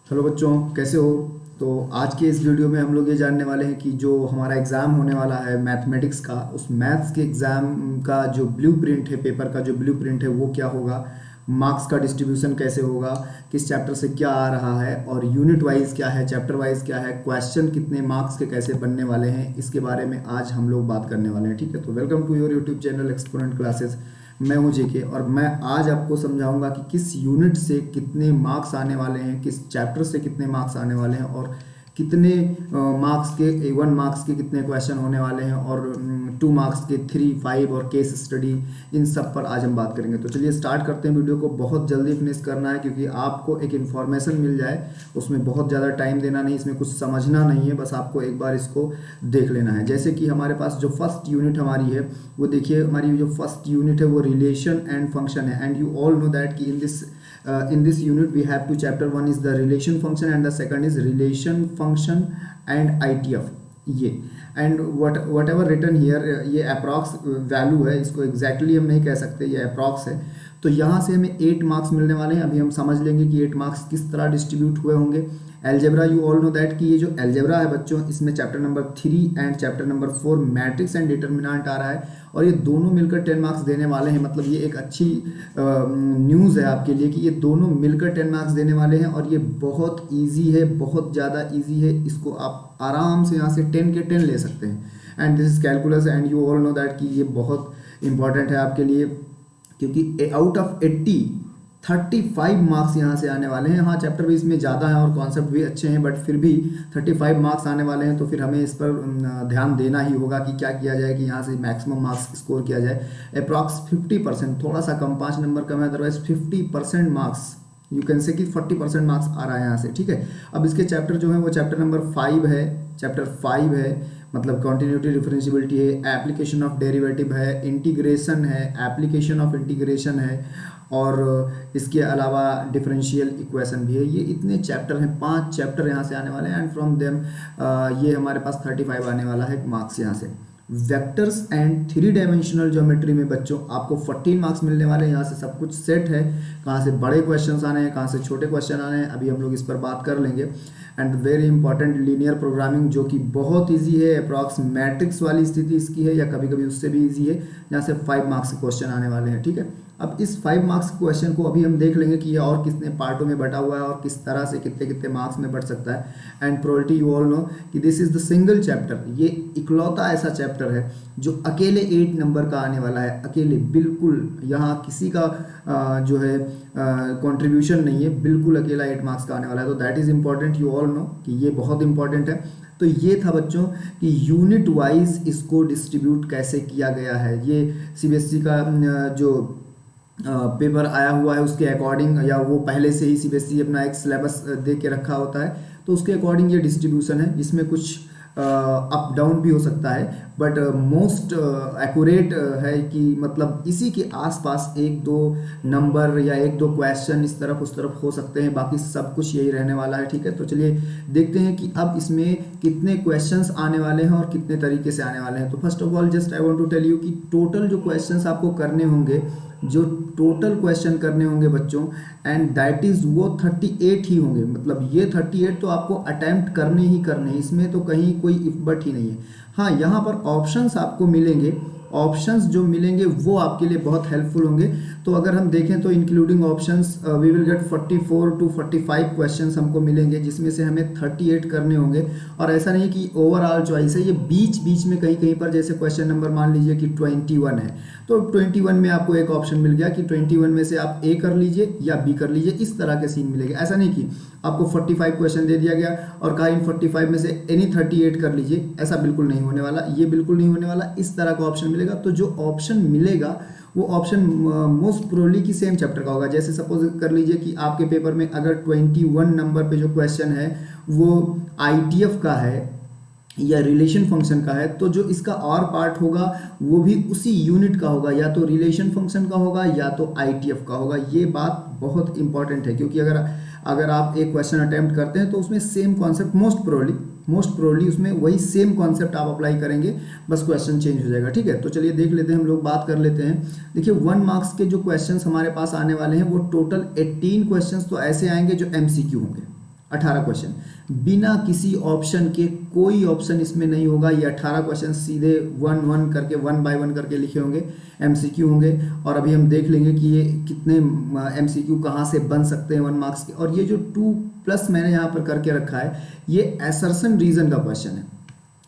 Hello बच्चों, कैसे हो। तो आज के इस वीडियो में हम लोग ये जानने वाले हैं कि जो हमारा एग्ज़ाम होने वाला है मैथमेटिक्स का, उस मैथ्स के एग्ज़ाम का जो ब्लूप्रिंट है, पेपर का जो ब्लूप्रिंट है वो क्या होगा, मार्क्स का डिस्ट्रीब्यूशन कैसे होगा, किस चैप्टर से क्या आ रहा है और यूनिट वाइज क्या है, चैप्टर वाइज क्या है, क्वेश्चन कितने मार्क्स के कैसे बनने वाले हैं, इसके बारे में आज हम लोग बात करने वाले हैं। ठीक है, तो welcome to your YouTube channel exponent classes. मैं हूं जेके और मैं आज आपको समझाऊंगा कि किस यूनिट से कितने मार्क्स आने वाले हैं, किस चैप्टर से कितने मार्क्स आने वाले हैं और कितने मार्क्स के 1 मार्क्स के कितने क्वेश्चन होने वाले हैं और 2 मार्क्स के 3, 5 और केस स्टडी, इन सब पर आज हम बात करेंगे। तो चलिए स्टार्ट करते हैं। वीडियो को बहुत जल्दी फिनिश करना है क्योंकि आपको एक इन्फॉर्मेशन मिल जाए, उसमें बहुत ज़्यादा टाइम देना नहीं, इसमें कुछ समझना नहीं है, बस आपको एक बार इसको देख लेना है। जैसे कि हमारे पास जो फर्स्ट यूनिट हमारी है वो देखिए, हमारी जो फर्स्ट यूनिट है वो रिलेशन एंड फंक्शन है। And you all know that कि in this unit we have two chapter. One is the relation function and the second is relation function and ITF ये। And what ever return here, ये approx value है, इसको exactly हम नहीं कह सकते, ये अप्रॉक्स है। तो यहाँ से हमें 8 मार्क्स मिलने वाले हैं। अभी हम समझ लेंगे कि 8 मार्क्स किस तरह डिस्ट्रीब्यूट हुए होंगे। Algebra, you all know that कि ये जो एलजेब्रा है बच्चों, इसमें chapter number 3 and chapter number 4 matrix and determinant आ रहा है और ये दोनों मिलकर 10 मार्क्स देने वाले हैं। मतलब ये एक अच्छी न्यूज़ है आपके लिए कि ये दोनों मिलकर 10 मार्क्स देने वाले हैं और ये बहुत ईजी है, बहुत ज़्यादा ईजी है। इसको आप आराम से यहाँ से 10 के 10 ले सकते हैं। And this is calculus and you all know that कि ये बहुत इंपॉर्टेंट है आपके लिए क्योंकि आउट ऑफ 80 35 मार्क्स यहाँ से आने वाले हैं। हाँ, चैप्टर भी इसमें ज़्यादा है और कॉन्सेप्ट भी अच्छे हैं, बट फिर भी 35 मार्क्स आने वाले हैं। तो फिर हमें इस पर ध्यान देना ही होगा कि क्या किया जाए कि यहाँ से मैक्सिमम मार्क्स स्कोर किया जाए। अप्रॉक्स 50%, थोड़ा सा कम, 5 नंबर कम है, otherwise 50% marks, you can say कि 40% मार्क्स आ रहा है यहाँ से। ठीक है, अब इसके चैप्टर जो है वो चैप्टर नंबर 5 है, चैप्टर 5 है, मतलब कॉन्टिन्यूटी डिफरेंशियबिलिटी है, एप्लीकेशन ऑफ डेरिवेटिव है, इंटीग्रेशन है, एप्लीकेशन ऑफ इंटीग्रेशन है और इसके अलावा डिफरेंशियल इक्वेशन भी है। ये इतने चैप्टर हैं, 5 चैप्टर यहाँ से आने वाले हैं एंड फ्रॉम देम ये हमारे पास 35 आने वाला है मार्क्स यहाँ से। वेक्टर्स एंड 3 डायमेंशनल ज्योमेट्री में बच्चों आपको 14 मार्क्स मिलने वाले हैं। यहाँ से सब कुछ सेट है, कहाँ से बड़े क्वेश्चंस आने हैं, कहाँ से छोटे क्वेश्चन आने हैं, अभी हम लोग इस पर बात कर लेंगे। And very important linear programming, जो कि बहुत इजी है, अप्रॉक्स मैट्रिक्स वाली स्थिति इसकी है या कभी कभी उससे भी इजी है, जहाँ से 5 मार्क्स के क्वेश्चन आने वाले हैं। ठीक है, अब इस 5 मार्क्स क्वेश्चन को अभी हम देख लेंगे कि ये और कितने पार्टों में बटा हुआ है और किस तरह से कितने कितने मार्क्स में बढ़ सकता है। And probability, you all know कि this is the single chapter, ये इकलौता ऐसा चैप्टर है जो अकेले 8 नंबर का आने वाला है, अकेले, बिल्कुल यहाँ किसी का जो है कंट्रीब्यूशन नहीं है, बिल्कुल अकेला 8 मार्क्स का आने वाला है। तो that is important, you all know कि ये बहुत इंपॉर्टेंट है। तो ये था बच्चों कि यूनिट वाइज इसको डिस्ट्रीब्यूट कैसे किया गया है। ये सीबीएसई का जो पेपर आया हुआ है उसके अकॉर्डिंग, या वो पहले से ही सीबीएसई अपना एक सिलेबस दे के रखा होता है, तो उसके अकॉर्डिंग ये डिस्ट्रीब्यूशन है। इसमें कुछ अप डाउन भी हो सकता है, बट मोस्ट एक्यूरेट है कि मतलब इसी के आसपास 1-2 नंबर या 1-2 क्वेश्चन इस तरफ उस तरफ हो सकते हैं, बाकी सब कुछ यही रहने वाला है। ठीक है, तो चलिए देखते हैं कि अब इसमें कितने क्वेश्चंस आने वाले हैं और कितने तरीके से आने वाले हैं। तो first of all just I want to tell you कि टोटल जो क्वेश्चंस आपको करने होंगे, जो टोटल क्वेश्चन करने होंगे बच्चों, एंड दैट इज वो 38 ही होंगे। मतलब ये 38 तो आपको अटेम्प्ट करने ही करने, इसमें तो कहीं कोई इफ बट ही नहीं है। हाँ, यहाँ पर ऑप्शंस आपको मिलेंगे, ऑप्शंस जो मिलेंगे वो आपके लिए बहुत हेल्पफुल होंगे। तो अगर हम देखें तो including options we will get 44 to 45 questions हमको मिलेंगे, जिसमें से हमें 38 करने होंगे। और ऐसा नहीं कि ओवरऑल चॉइस है, ये बीच बीच में कहीं कहीं पर, जैसे क्वेश्चन नंबर मान लीजिए कि 21 है, तो 21 में आपको एक ऑप्शन मिल गया कि 21 में से आप ए कर लीजिए या बी कर लीजिए, इस तरह के सीन मिलेंगे। ऐसा नहीं कि आपको 45 क्वेश्चन दे दिया गया और कहा इन 45 में से एनी 38 कर लीजिए, ऐसा बिल्कुल नहीं होने वाला, ये बिल्कुल नहीं होने वाला। इस तरह का ऑप्शन मिलेगा। तो जो ऑप्शन मिलेगा वो ऑप्शन मोस्ट प्रोबेबली की सेम चैप्टर का होगा। जैसे सपोज कर लीजिए कि आपके पेपर में अगर 21 नंबर पे जो क्वेश्चन है वो आईटीएफ का है या रिलेशन फंक्शन का है, तो जो इसका और पार्ट होगा वो भी उसी यूनिट का होगा, या तो रिलेशन फंक्शन का होगा या तो आईटीएफ का होगा। ये बात बहुत इंपॉर्टेंट है क्योंकि अगर आप एक क्वेश्चन अटेम्प्ट करते हैं तो उसमें सेम कॉन्सेप्ट मोस्ट प्रोबेबली उसमें वही सेम कॉन्सेप्ट आप अप्लाई करेंगे, बस क्वेश्चन चेंज हो जाएगा। ठीक है, तो चलिए देख लेते हैं, हम लोग बात कर लेते हैं। देखिए 1 मार्क्स के जो क्वेश्चंस हमारे पास आने वाले हैं वो टोटल 18 क्वेश्चंस तो ऐसे आएंगे जो एमसीक्यू होंगे। 18 क्वेश्चन, बिना किसी ऑप्शन के, कोई ऑप्शन इसमें नहीं होगा। ये 18 क्वेश्चन सीधे वन वन करके, वन बाय वन करके लिखे होंगे, एमसीक्यू होंगे। और अभी हम देख लेंगे कि ये कितने एमसीक्यू कहाँ से बन सकते हैं 1 मार्क्स के। और ये जो 2+ मैंने यहाँ पर करके रखा है, ये असर्शन रीजन का क्वेश्चन है।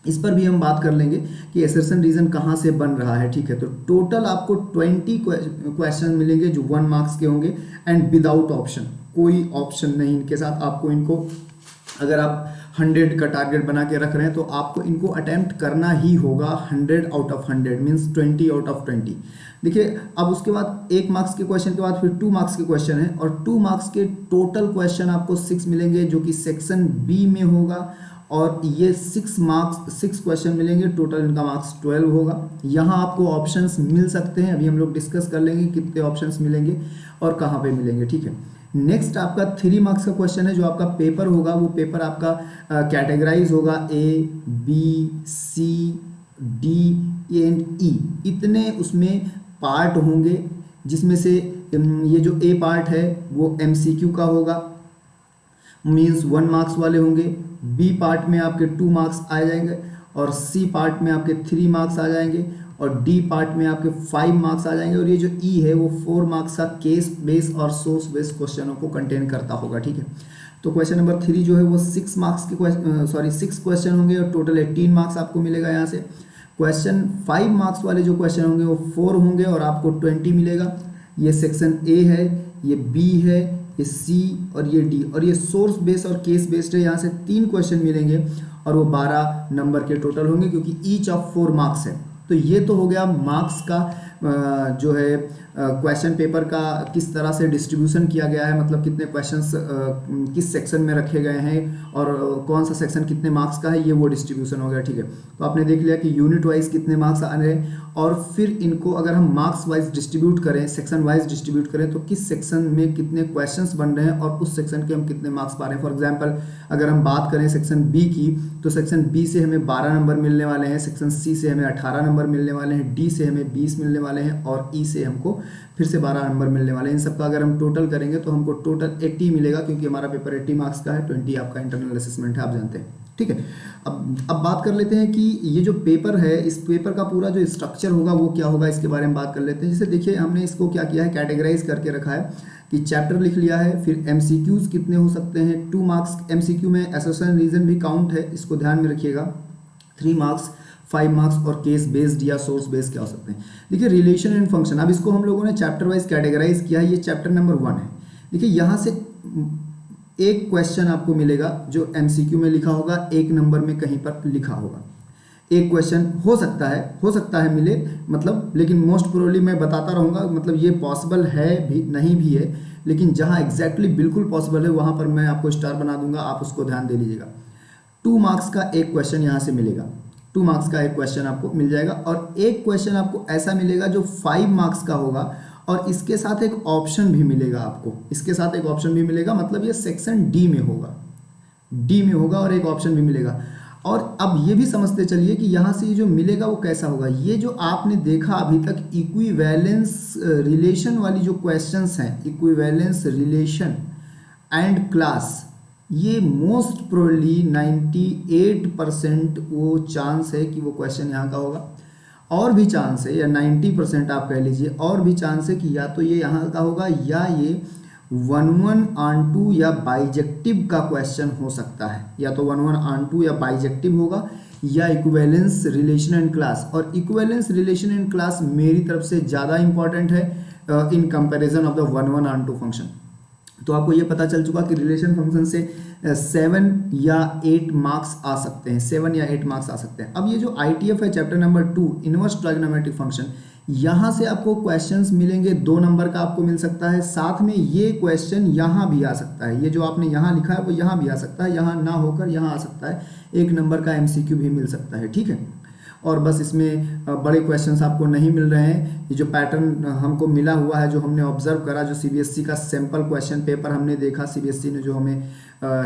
इस पर भी हम बात कर लेंगे कि असर्शन रीजन कहाँ से बन रहा है, ठीक है। तो टोटल आपको 20 क्वेश्चन मिलेंगे जो 1 मार्क्स के होंगे एंड विदाउट ऑप्शन, कोई ऑप्शन नहीं इनके साथ। आपको इनको, अगर आप 100 का टारगेट बना के रख रहे हैं तो आपको इनको अटेम्प्ट करना ही होगा 100 out of 100, means 20 out of 20। देखिए, अब उसके बाद 1 मार्क्स के क्वेश्चन के बाद फिर 2 मार्क्स के क्वेश्चन है, और 2 मार्क्स के टोटल क्वेश्चन आपको 6 मिलेंगे जो कि सेक्शन बी में होगा। और ये 6 क्वेश्चन मिलेंगे, टोटल इनका मार्क्स 12 होगा। यहाँ आपको ऑप्शंस मिल सकते हैं, अभी हम लोग डिस्कस कर लेंगे कितने ऑप्शंस मिलेंगे और कहाँ पे मिलेंगे, ठीक है। नेक्स्ट आपका 3 मार्क्स का क्वेश्चन है, जो आपका पेपर होगा, वो पेपर आपका कैटेगराइज होगा A, B, C, D and E, इतने उसमें पार्ट होंगे, जिसमें से ये जो A पार्ट है वो MCQ का होगा, मीन्स 1 मार्क्स वाले होंगे। बी पार्ट में आपके 2 मार्क्स आ जाएंगे, और सी पार्ट में आपके 3 मार्क्स आ जाएंगे, और डी पार्ट में आपके 5 मार्क्स आ जाएंगे। और ये जो ई है वो 4 मार्क्स का केस बेस और सोर्स बेस क्वेश्चनों को कंटेन करता होगा, ठीक है। तो क्वेश्चन नंबर 3 जो है वो 6 मार्क्स के 6 क्वेश्चन होंगे, और टोटल 18 मार्क्स आपको मिलेगा यहाँ से। क्वेश्चन 5 मार्क्स वाले जो क्वेश्चन होंगे वो 4 होंगे और आपको 20 मिलेगा। ये सेक्शन ए है, ये बी है, ये सी और ये डी, और ये सोर्स बेस्ड और केस बेस्ड है। यहाँ से 3 क्वेश्चन मिलेंगे और वो 12 नंबर के टोटल होंगे, क्योंकि ईच ऑफ 4 मार्क्स है। तो ये तो हो गया मार्क्स का जो है क्वेश्चन पेपर का किस तरह से डिस्ट्रीब्यूशन किया गया है, मतलब कितने क्वेश्चंस किस सेक्शन में रखे गए हैं और कौन सा सेक्शन कितने मार्क्स का है, ये वो डिस्ट्रीब्यूशन हो गया, ठीक है। तो आपने देख लिया कि यूनिट वाइज कितने मार्क्स आ रहे हैं, और फिर इनको अगर हम मार्क्स वाइज डिस्ट्रीब्यूट करें, सेक्शन वाइज डिस्ट्रीब्यूट करें, तो किस सेक्शन में कितने क्वेश्चंस बन रहे हैं और उस सेक्शन के हम कितने मार्क्स पा रहे हैं। फॉर एग्जाम्पल अगर हम बात करें सेक्शन बी की, तो सेक्शन बी से हमें 12 नंबर मिलने वाले हैं, सेक्शन सी से हमें 18 नंबर मिलने वाले हैं, डी से हमें 20 मिलने वाले हैं, और ई से हमको फिर से 12 नंबर मिलने वाले हैं। इन सबका अगर हम टोटल करेंगे तो हमको टोटल 80 मिलेगा, क्योंकि हमारा पेपर 80 मार्क्स का है, 20 आपका इंटरनल असेसमेंट है, आप जानते हैं, ठीक है। अब बात कर लेते हैं कि ये जो पेपर है, इस पेपर का पूरा जो स्ट्रक्चर होगा वो क्या होगा, इसके बारे में बात कर लेते हैं। जैसे देखिए, हमने इसको क्या किया है, कैटेगराइज करके रखा है कि चैप्टर लिख लिया है, फिर एमसीक्यूज कितने हो सकते हैं, 2 मार्क्स एमसीक्यू में असर्शन रीजन भी काउंट है, इसको ध्यान में रखिएगा, 3 मार्क्स, 5 मार्क्स, और केस बेस्ड या सोर्स बेस्ड क्या हो सकते हैं। देखिए, रिलेशन एंड फंक्शन, अब इसको हम लोगों ने चैप्टर वाइज कैटेगराइज किया है, ये चैप्टर नंबर 1 है। देखिए, यहाँ से एक क्वेश्चन आपको मिलेगा जो एमसीक्यू में लिखा होगा, 1 नंबर में कहीं पर लिखा होगा। एक क्वेश्चन हो सकता है मिले, मतलब, लेकिन मोस्ट प्रोबेबली मैं बताता रहूँगा, मतलब ये पॉसिबल है भी, नहीं भी है, लेकिन जहाँ एग्जैक्टली बिल्कुल पॉसिबल है वहाँ पर मैं आपको स्टार बना दूंगा, आप उसको ध्यान दे लीजिएगा। 2 मार्क्स का एक क्वेश्चन यहाँ से मिलेगा, 2 मार्क्स का एक क्वेश्चन आपको मिल जाएगा, और एक क्वेश्चन आपको ऐसा मिलेगा जो 5 मार्क्स का होगा, और इसके साथ एक ऑप्शन भी मिलेगा आपको, इसके साथ एक ऑप्शन भी मिलेगा, मतलब ये सेक्शन डी में होगा और एक ऑप्शन भी मिलेगा। और अब ये भी समझते चलिए कि यहाँ से ये जो मिलेगा वो कैसा होगा। ये जो आपने देखा अभी तक इक्विवेलेंस रिलेशन वाली जो क्वेश्चंस हैं, इक्विवेलेंस रिलेशन एंड क्लास, ये मोस्ट प्रोबेबली 98% वो चांस है कि वो क्वेश्चन यहाँ का होगा, और भी चांस है, या 90% आप कह लीजिए, और भी चांस है कि या तो ये यहाँ का होगा, या ये 1-1-2 या बाइजेक्टिव का क्वेश्चन हो सकता है, या तो 1-1-2 या बाइजेक्टिव होगा, या इक्विवेलेंस रिलेशन एंड क्लास। और इक्विवेलेंस रिलेशन एंड क्लास मेरी तरफ से ज़्यादा इंपॉर्टेंट है in comparison of the 1-1-2 function. तो आपको ये पता चल चुका कि रिलेशन फंक्शन से 7 या 8 मार्क्स आ सकते हैं, 7 या 8 मार्क्स आ सकते हैं। अब ये जो ITF है chapter number 2, inverse trigonometric function, यहाँ से आपको क्वेश्चंस मिलेंगे, 2 नंबर का आपको मिल सकता है, साथ में ये क्वेश्चन यहाँ भी आ सकता है, ये जो आपने यहाँ लिखा है वो यहाँ भी आ सकता है, यहाँ ना होकर यहाँ आ सकता है, 1 नंबर का MCQ भी मिल सकता है, ठीक है। और बस इसमें बड़े क्वेश्चंस आपको नहीं मिल रहे हैं। ये जो पैटर्न हमको मिला हुआ है, जो हमने ऑब्जर्व करा, जो CBSE का सैम्पल क्वेश्चन पेपर हमने देखा, CBSE ने जो हमें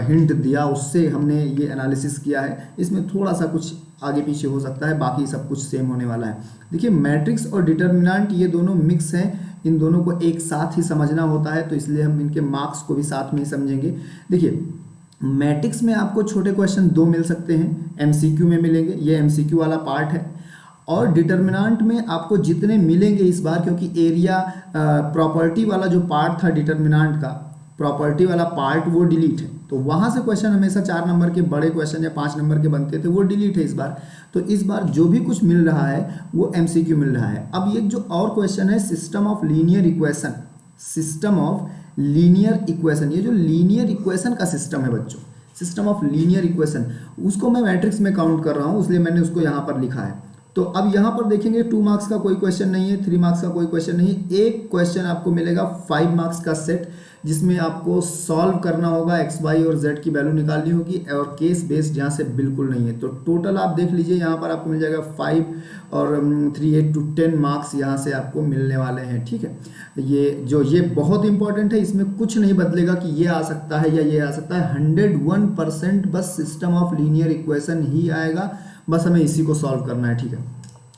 हिंट दिया, उससे हमने ये एनालिसिस किया है, इसमें थोड़ा सा कुछ आगे पीछे हो सकता है, बाकी सब कुछ सेम होने वाला है। देखिए, मैट्रिक्स और डिटर्मिनेंट ये दोनों मिक्स हैं, इन दोनों को एक साथ ही समझना होता है, तो इसलिए हम इनके मार्क्स को भी साथ में ही समझेंगे। देखिए, मैट्रिक्स में आपको छोटे क्वेश्चन 2 मिल सकते हैं, एमसीक्यू में मिलेंगे, ये एमसीक्यू वाला पार्ट है। और डिटर्मिनेंट में आपको जितने मिलेंगे इस बार, क्योंकि एरिया प्रॉपर्टी वाला जो पार्ट था डिटर्मिनेंट का, प्रॉपर्टी वाला पार्ट वो डिलीट है, तो वहाँ से क्वेश्चन हमेशा 4 नंबर के बड़े क्वेश्चन या 5 नंबर के बनते थे, वो डिलीट है इस बार। तो इस बार जो भी कुछ मिल रहा है वो एमसीक्यू मिल रहा है। अब ये जो और क्वेश्चन है system of linear equation, system of linear equation, ये जो लीनियर इक्वेशन का सिस्टम है बच्चों, सिस्टम ऑफ लीनियर इक्वेशन, उसको मैं मैट्रिक्स में काउंट कर रहा हूँ, इसलिए मैंने उसको यहाँ पर लिखा है। तो अब यहाँ पर देखेंगे 2 मार्क्स का कोई क्वेश्चन नहीं है, 3 मार्क्स का कोई क्वेश्चन नहीं है, एक क्वेश्चन आपको मिलेगा 5 मार्क्स का सेट, जिसमें आपको सॉल्व करना होगा, एक्स वाई और जेड की वैल्यू निकालनी होगी, और केस बेस्ड यहाँ से बिल्कुल नहीं है। तो टोटल आप देख लीजिए यहाँ पर आपको मिल जाएगा 5 और 3 8 to 10 मार्क्स यहाँ से आपको मिलने वाले हैं। ठीक है, ये बहुत इंपॉर्टेंट है, इसमें कुछ नहीं बदलेगा कि ये आ सकता है या ये आ सकता है, 101% बस सिस्टम ऑफ लीनियर इक्वेशन ही आएगा, बस हमें इसी को सॉल्व करना है। ठीक है,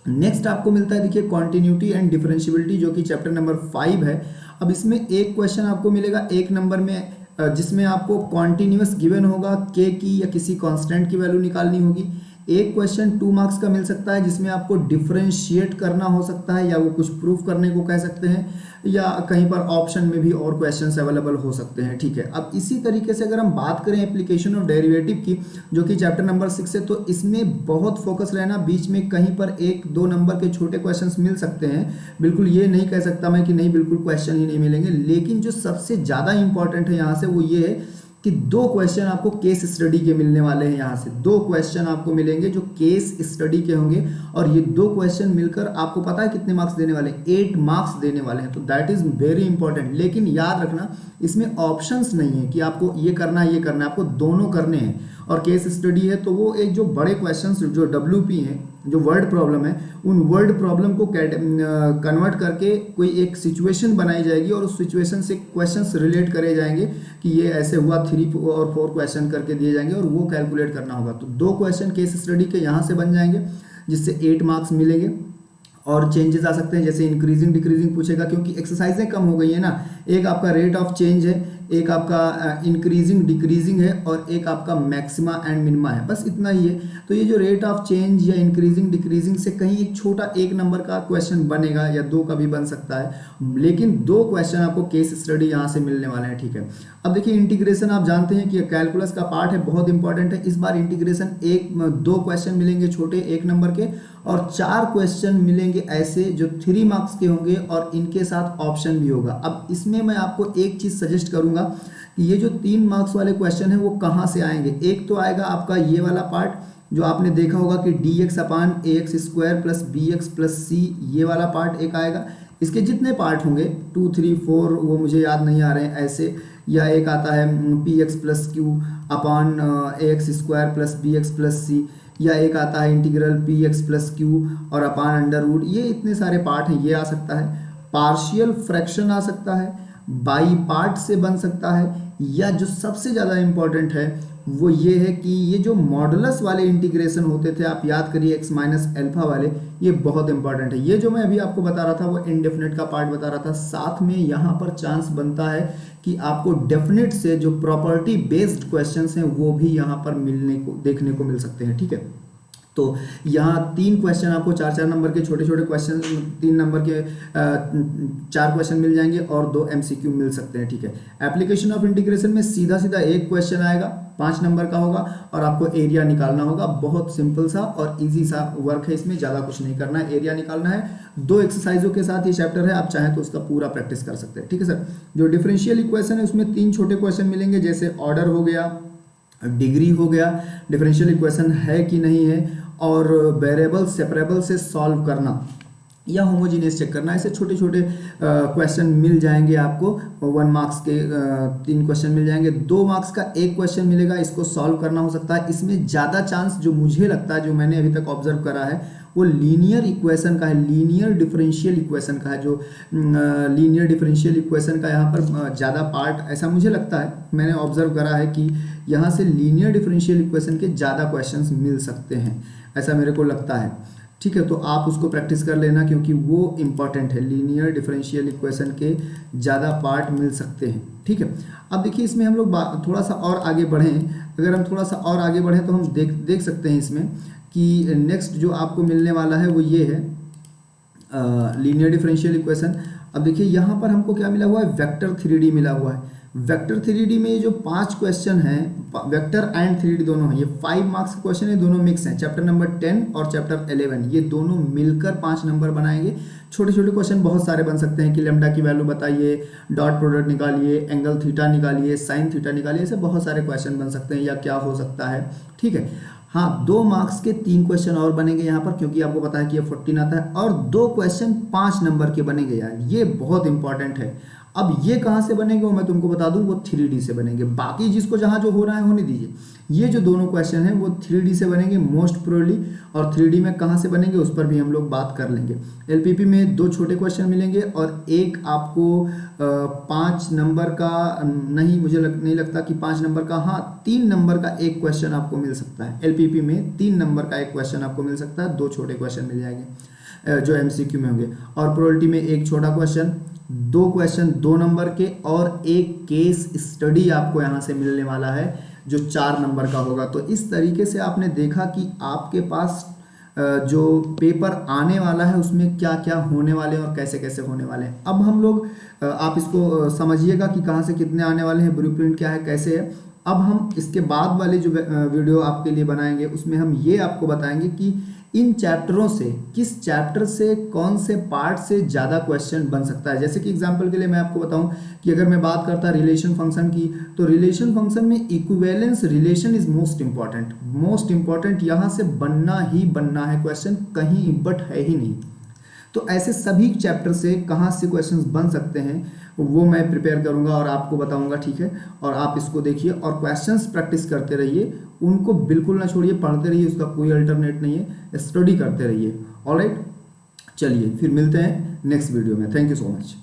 नेक्स्ट आपको मिलता है देखिए कॉन्टिन्यूटी एंड डिफरेंशियबिलिटी, जो कि चैप्टर नंबर 5 है। अब इसमें एक क्वेश्चन आपको मिलेगा 1 नंबर में, जिसमें आपको कॉन्टिन्यूअस गिवन होगा, के की या किसी कांस्टेंट की वैल्यू निकालनी होगी। एक क्वेश्चन 2 मार्क्स का मिल सकता है, जिसमें आपको डिफरेंशिएट करना हो सकता है, या वो कुछ प्रूफ करने को कह सकते हैं, या कहीं पर ऑप्शन में भी और क्वेश्चंस अवेलेबल हो सकते हैं। ठीक है, अब इसी तरीके से अगर हम बात करें एप्लीकेशन ऑफ डेरिवेटिव की, जो कि चैप्टर नंबर 6 है, तो इसमें बहुत फोकस रहना, बीच में कहीं पर 1-2 नंबर के छोटे क्वेश्चंस मिल सकते हैं, बिल्कुल ये नहीं कह सकता मैं कि नहीं बिल्कुल क्वेश्चन ही नहीं मिलेंगे, लेकिन जो सबसे ज़्यादा इंपॉर्टेंट है यहाँ से वो ये है कि 2 क्वेश्चन आपको केस स्टडी के मिलने वाले हैं। यहाँ से 2 क्वेश्चन आपको मिलेंगे जो केस स्टडी के होंगे, और ये 2 क्वेश्चन मिलकर आपको पता है कितने मार्क्स देने वाले हैं, 8 मार्क्स देने वाले हैं। तो दैट इज वेरी इंपॉर्टेंट, लेकिन याद रखना इसमें ऑप्शंस नहीं है कि आपको ये करना है ये करना है, आपको दोनों करने हैं। और केस स्टडी है तो वो एक जो बड़े क्वेश्चंस जो डब्ल्यूपी हैं, जो वर्ड प्रॉब्लम है, उन वर्ड प्रॉब्लम को कन्वर्ट करके कोई एक सिचुएशन बनाई जाएगी, और उस सिचुएशन से क्वेश्चंस रिलेट करे जाएंगे कि ये ऐसे हुआ, 3 और 4 क्वेश्चन करके दिए जाएंगे, और वो कैलकुलेट करना होगा। तो 2 क्वेश्चन केस स्टडी के यहाँ से बन जाएंगे, जिससे 8 मार्क्स मिलेंगे। और चेंजेस आ सकते हैं, जैसे इंक्रीजिंग डिक्रीजिंग पूछेगा, क्योंकि एक्सरसाइजें कम हो गई है ना, एक आपका रेट ऑफ चेंज है, एक आपका इंक्रीजिंग डिक्रीजिंग है, और एक आपका मैक्सिमा एंड मिनिमा है, बस इतना ही है। तो ये जो रेट ऑफ चेंज या इंक्रीजिंग डिक्रीजिंग से कहीं एक छोटा 1 नंबर का क्वेश्चन बनेगा, या 2 का भी बन सकता है, लेकिन 2 क्वेश्चन आपको केस स्टडी यहाँ से मिलने वाले हैं। ठीक है, अब देखिए इंटीग्रेशन, आप जानते हैं कि कैलकुलस का पार्ट है, बहुत इंपॉर्टेंट है। इस बार इंटीग्रेशन 2 क्वेश्चन मिलेंगे छोटे 1 नंबर के, और 4 क्वेश्चन मिलेंगे ऐसे जो 3 मार्क्स के होंगे, और इनके साथ ऑप्शन भी होगा। अब इसमें मैं आपको एक चीज़ सजेस्ट करूंगा कि ये जो 3 मार्क्स वाले क्वेश्चन है वो कहाँ से आएंगे। एक तो आएगा आपका ये वाला पार्ट, जो आपने देखा होगा कि dx/ax² plus bx plus c, ये वाला पार्ट एक आएगा। इसके जितने पार्ट होंगे 2 3 4 वो मुझे याद नहीं आ रहे हैं ऐसे, या एक आता है px प्लस q अपान ax² plus bx plus c, या एक आता है इंटीग्रल px प्लस q और अपान अंडर रूट, ये इतने सारे पार्ट हैं, ये आ सकता है। पार्शियल फ्रैक्शन आ सकता है, बाई पार्ट से बन सकता है, या जो सबसे ज़्यादा इंपॉर्टेंट है वो ये है कि ये जो मॉडुलस वाले इंटीग्रेशन होते थे, आप याद करिए x माइनस अल्फा वाले, ये बहुत इंपॉर्टेंट है। ये जो मैं अभी आपको बता रहा था वो इनडेफिनेट का पार्ट बता रहा था, साथ में यहाँ पर चांस बनता है कि आपको डेफिनेट से जो प्रॉपर्टी बेस्ड क्वेश्चंस हैं वो भी यहाँ पर देखने को मिल सकते हैं। ठीक है, तो यहाँ 3 क्वेश्चन आपको 4-4 नंबर के छोटे छोटे क्वेश्चन, 3 नंबर के 4 क्वेश्चन मिल जाएंगे, और 2 एमसीक्यू मिल सकते हैं। ठीक है, एप्लीकेशन ऑफ इंटीग्रेशन में सीधा सीधा एक क्वेश्चन आएगा, 5 नंबर का होगा, और आपको एरिया निकालना होगा। बहुत सिंपल सा और इजी सा वर्क है, इसमें ज़्यादा कुछ नहीं करना है, एरिया निकालना है। 2 एक्सरसाइजों के साथ ये चैप्टर है, आप चाहें तो उसका पूरा प्रैक्टिस कर सकते हैं। ठीक है सर, जो डिफरेंशियल इक्वेशन है उसमें 3 छोटे क्वेश्चन मिलेंगे, जैसे ऑर्डर हो गया, डिग्री हो गया, डिफरेंशियल इक्वेशन है कि नहीं है, और वेरिएबल सेपरेबल से सॉल्व करना या होमोजीनियस चेक करना, ऐसे छोटे छोटे क्वेश्चन मिल जाएंगे आपको। 1 मार्क्स के 3 क्वेश्चन मिल जाएंगे, 2 मार्क्स का 1 क्वेश्चन मिलेगा, इसको सॉल्व करना हो सकता है। इसमें ज़्यादा चांस जो मुझे लगता है, जो मैंने अभी तक ऑब्जर्व करा है, वो लीनियर इक्वेशन का है, लीनियर डिफरेंशियल इक्वेशन का है। जो लीनियर डिफरेंशियल इक्वेशन का यहाँ पर ज़्यादा पार्ट, ऐसा मुझे लगता है, मैंने ऑब्जर्व करा है कि यहाँ से लीनियर डिफरेंशियल इक्वेशन के ज़्यादा क्वेश्चंस मिल सकते हैं, ऐसा मेरे को लगता है। ठीक है, तो आप उसको प्रैक्टिस कर लेना क्योंकि वो इम्पॉर्टेंट है। लीनियर डिफरेंशियल इक्वेशन के ज़्यादा पार्ट मिल सकते हैं। ठीक है, अब देखिए इसमें हम लोग थोड़ा सा और आगे बढ़ें। अगर हम थोड़ा सा और आगे बढ़ें तो हम देख सकते हैं इसमें कि नेक्स्ट जो आपको मिलने वाला है वो ये है लीनियर डिफरेंशियल इक्वेशन। अब देखिए यहाँ पर हमको क्या मिला हुआ है, वेक्टर 3D मिला हुआ है। वेक्टर 3D में ये जो 5 क्वेश्चन हैं, वेक्टर एंड 3D दोनों हैं, ये 5 मार्क्स के क्वेश्चन है, दोनों मिक्स हैं। चैप्टर नंबर 10 और चैप्टर 11 ये दोनों मिलकर 5 नंबर बनाएंगे। छोटे छोटे क्वेश्चन बहुत सारे बन सकते हैं कि लेमडा की वैल्यू बताइए, डॉट प्रोडक्ट निकालिए, एंगल थीटा निकालिए, साइन थीटा निकालिए, ऐसे बहुत सारे क्वेश्चन बन सकते हैं या क्या हो सकता है। ठीक है, हाँ 2 मार्क्स के 3 क्वेश्चन और बनेंगे यहाँ पर, क्योंकि आपको पता है कि ये 14 आता है, और 2 क्वेश्चन 5 नंबर के बनेंगे यार, ये बहुत इंपॉर्टेंट है। अब ये कहाँ से बनेंगे वो मैं तुमको बता दूं, वो 3D से बनेंगे। बाकी जिसको जहाँ जो हो रहा है होने दीजिए। ये जो दोनों क्वेश्चन हैं वो 3D से बनेंगे मोस्ट प्रोबेबली, और 3D में कहाँ से बनेंगे उस पर भी हम लोग बात कर लेंगे। LPP में 2 छोटे क्वेश्चन मिलेंगे और एक आपको 5 नंबर का नहीं, मुझे नहीं लगता कि 5 नंबर का, हाँ 3 नंबर का एक क्वेश्चन आपको मिल सकता है। LPP में 3 नंबर का एक क्वेश्चन आपको मिल सकता है, 2 छोटे क्वेश्चन मिल जाएंगे जो MCQ में होंगे। और प्रोबेबिलिटी में एक छोटा क्वेश्चन, 2 क्वेश्चन 2 नंबर के, और एक केस स्टडी आपको यहाँ से मिलने वाला है जो 4 नंबर का होगा। तो इस तरीके से आपने देखा कि आपके पास जो पेपर आने वाला है उसमें क्या क्या होने वाले हैं और कैसे कैसे होने वाले हैं। अब हम लोग आप इसको समझिएगा कि कहाँ से कितने आने वाले हैं, ब्लूप्रिंट क्या है, कैसे है। अब हम इसके बाद वाले जो वीडियो आपके लिए बनाएंगे उसमें हम ये आपको बताएंगे कि इन चैप्टरों से, किस चैप्टर से कौन से पार्ट से ज़्यादा क्वेश्चन बन सकता है। जैसे कि एग्जांपल के लिए मैं आपको बताऊं कि अगर मैं बात करता रिलेशन फंक्शन की, तो रिलेशन फंक्शन में equivalence relation is most important. Most important यहाँ से बनना ही बनना है क्वेश्चन, कहीं बट है ही नहीं। तो ऐसे सभी चैप्टर से कहाँ से क्वेश्चंस बन सकते हैं वो मैं प्रिपेयर करूंगा और आपको बताऊंगा। ठीक है, और आप इसको देखिए और क्वेश्चंस प्रैक्टिस करते रहिए, उनको बिल्कुल ना छोड़िए, पढ़ते रहिए, उसका कोई अल्टरनेट नहीं है, स्टडी करते रहिए। ऑलराइट, चलिए फिर मिलते हैं नेक्स्ट वीडियो में। Thank you so much.